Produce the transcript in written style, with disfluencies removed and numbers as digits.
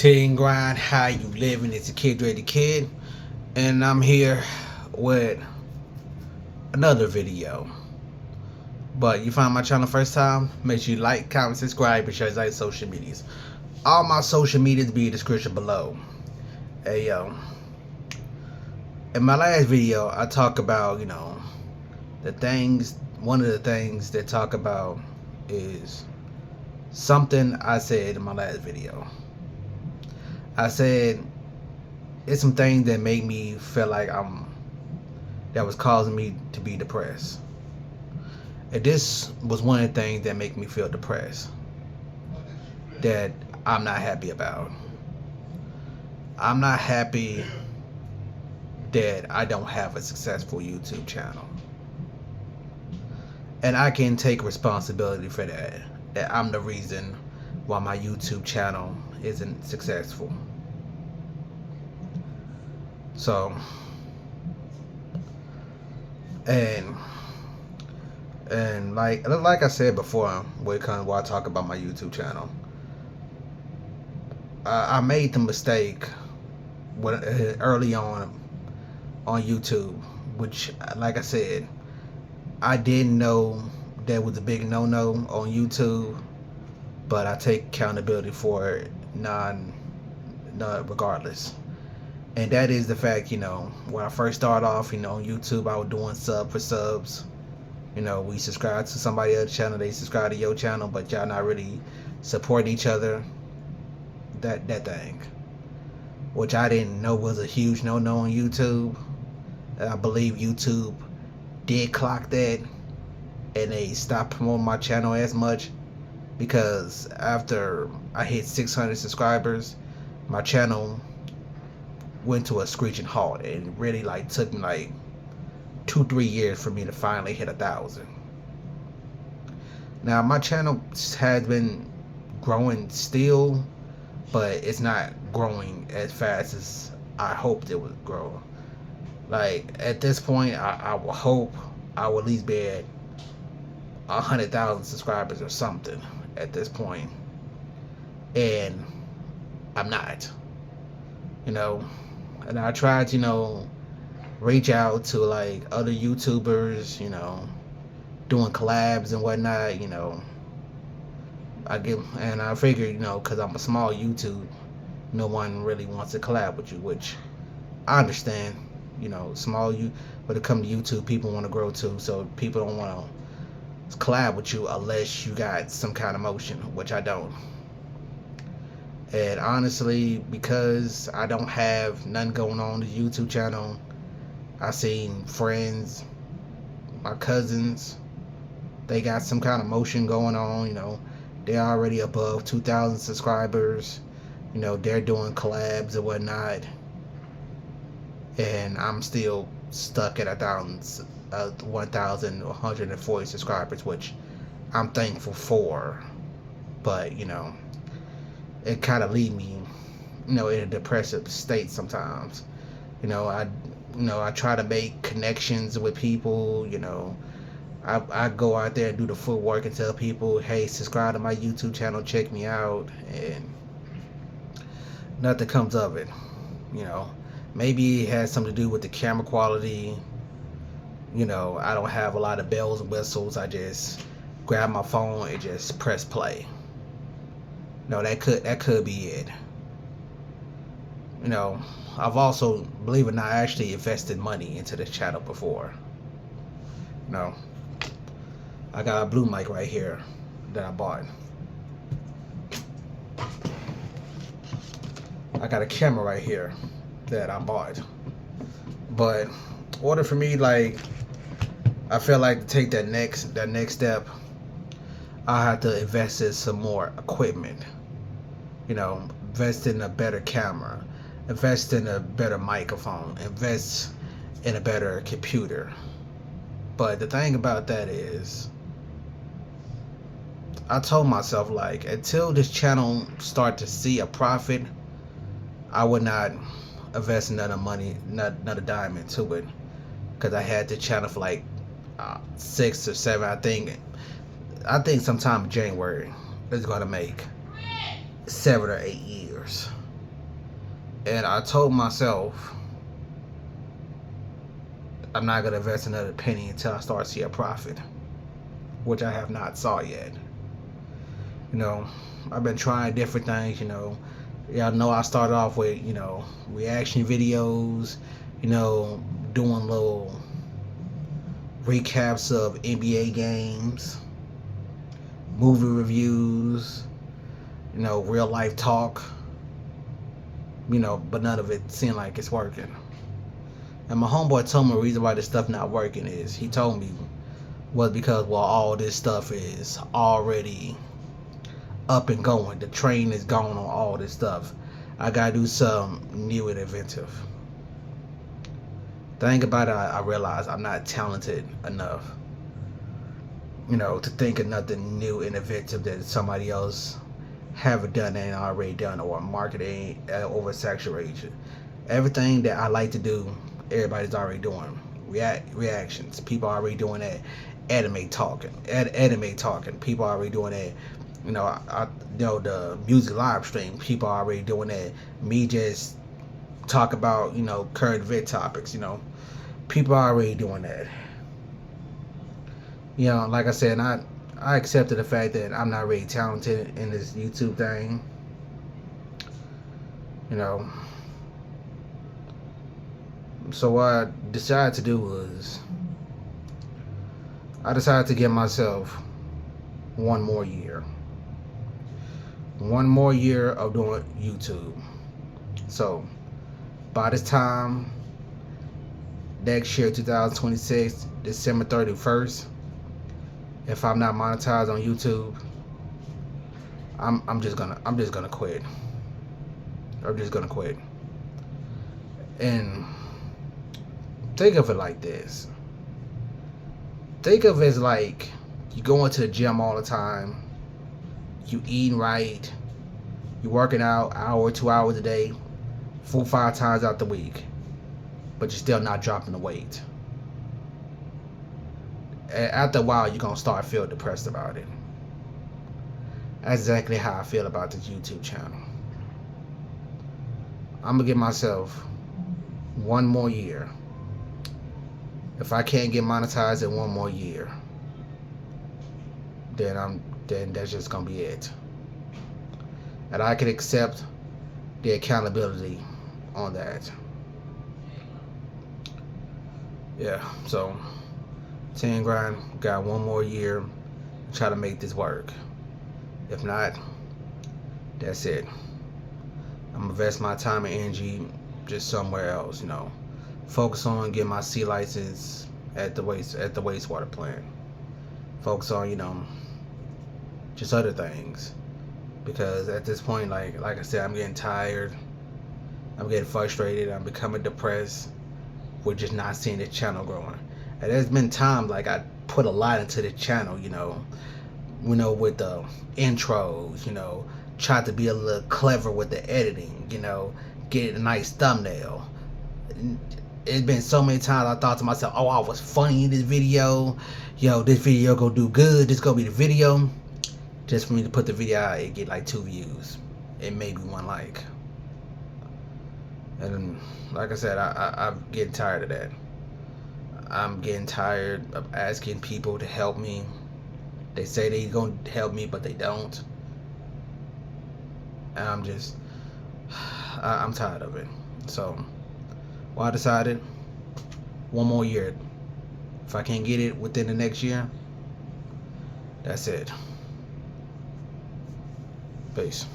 Teen grind, how you living? It's the Deundrekid, and I'm here with another video. But you find my channel first time, make sure you like, comment, subscribe, and share like social medias. All my social medias be in the description below. Hey yo, in my last video, I talk about the things. One of the things that talk about is something I said in my last video. I said it's some things that make me feel like that was causing me to be depressed. And this was one of the things that make me feel depressed, that I'm not happy about. I'm not happy that I don't have a successful YouTube channel. And I can take responsibility for that. That I'm the reason why my YouTube channel isn't successful. So, and like I said before, when I talk about my YouTube channel, I made the mistake early on YouTube, which, like I said, I didn't know that was a big no-no on YouTube, but I take accountability for it regardless. And that is the fact, when I first started off, on YouTube, I was doing sub for subs. We subscribe to somebody else's channel, they subscribe to your channel, but y'all not really supporting each other. That thing, which I didn't know was a huge no-no on YouTube. And I believe YouTube did clock that, and they stopped promoting my channel as much, because after I hit 600 subscribers, my channel went to a screeching halt. It really took me 2-3 years for me to finally hit 1,000. Now my channel has been growing still, but it's not growing as fast as I hoped it would grow. At this point, I will hope I will at least be at 100,000 subscribers or something at this point, and I'm not. And I tried to reach out to other YouTubers, doing collabs and whatnot. I figured, because I'm a small YouTube, no one really wants to collab with you, which I understand. Small when it comes to YouTube, people want to grow too, so people don't want to collab with you unless you got some kind of motion, which I don't. And honestly, because I don't have nothing going on the YouTube channel, I seen friends, my cousins, they got some kind of motion going on. They're already above 2,000 subscribers. They're doing collabs and whatnot, and I'm still stuck at 1,140 subscribers, which I'm thankful for. But it kind of leave me, in a depressive state sometimes. I try to make connections with people. I go out there and do the footwork and tell people, hey, subscribe to my YouTube channel, check me out, and nothing comes of it. Maybe it has something to do with the camera quality. I don't have a lot of bells and whistles. I just grab my phone and just press play. That could be it. I've also, believe it or not, actually invested money into this channel before. I got a blue mic right here that I bought. I got a camera right here that I bought. But in order for me, I feel like to take that next step, I have to invest in some more equipment. Invest in a better camera, invest in a better microphone, invest in a better computer. But the thing about that is, I told myself, until this channel start to see a profit, I would not invest another another dime into it, because I had the channel for 6 or 7. I think sometime in January it's gonna make 7 or 8 years. And I told myself I'm not gonna invest another penny until I start to see a profit, which I have not saw yet. You know, I've been trying different things. Y'all know I started off with reaction videos. Doing little recaps of NBA games, movie reviews. Real life talk. But none of it seemed like it's working. And my homeboy told me the reason why this stuff not working is he told me was because all this stuff is already up and going. The train is gone on all this stuff. I gotta do something new and inventive. Think about it, I realize I'm not talented enough, to think of nothing new and inventive that somebody else haven't done and already done, or marketing oversaturation. Everything that I like to do, everybody's already doing. Reactions, people are already doing that. Anime talking, people are already doing that. The music live stream, people are already doing that. Me just talk about current event topics. People are already doing that. Like I said, I accepted the fact that I'm not really talented in this YouTube thing. So what I decided to do was I decided to give myself one more year. One more year of doing YouTube. So by this time next year, 2026, December 31st, if I'm not monetized on YouTube, I'm just gonna quit. I'm just gonna quit. And think of it like this. Think of it as like you going to the gym all the time, you eating right, you working out hour, 2 hours a day, 4-5 times out the week, but you're still not dropping the weight. And after a while, you're gonna start feeling depressed about it. That's exactly how I feel about this YouTube channel. I'm gonna give myself one more year. If I can't get monetized in one more year, then that's just gonna be it. And I can accept the accountability on that. Yeah, so 10 grand, got one more year to try to make this work. If not, that's it. I'm gonna invest my time and energy just somewhere else, Focus on getting my C license at the wastewater plant. Focus on, just other things. Because at this point, like I said, I'm getting tired. I'm getting frustrated. I'm becoming depressed with just not seeing the channel growing. And there's been times like I put a lot into the channel, with the intros, tried to be a little clever with the editing, get a nice thumbnail. It's been so many times I thought to myself, oh, I was funny in this video. This video gonna do good. This gonna be the video. Just for me to put the video out, it get like 2 views. It maybe 1 like. And like I said, I'm getting tired of that. I'm getting tired of asking people to help me. They say they gonna help me, but they don't. And I'm tired of it. So, I decided one more year. If I can't get it within the next year, that's it. Peace.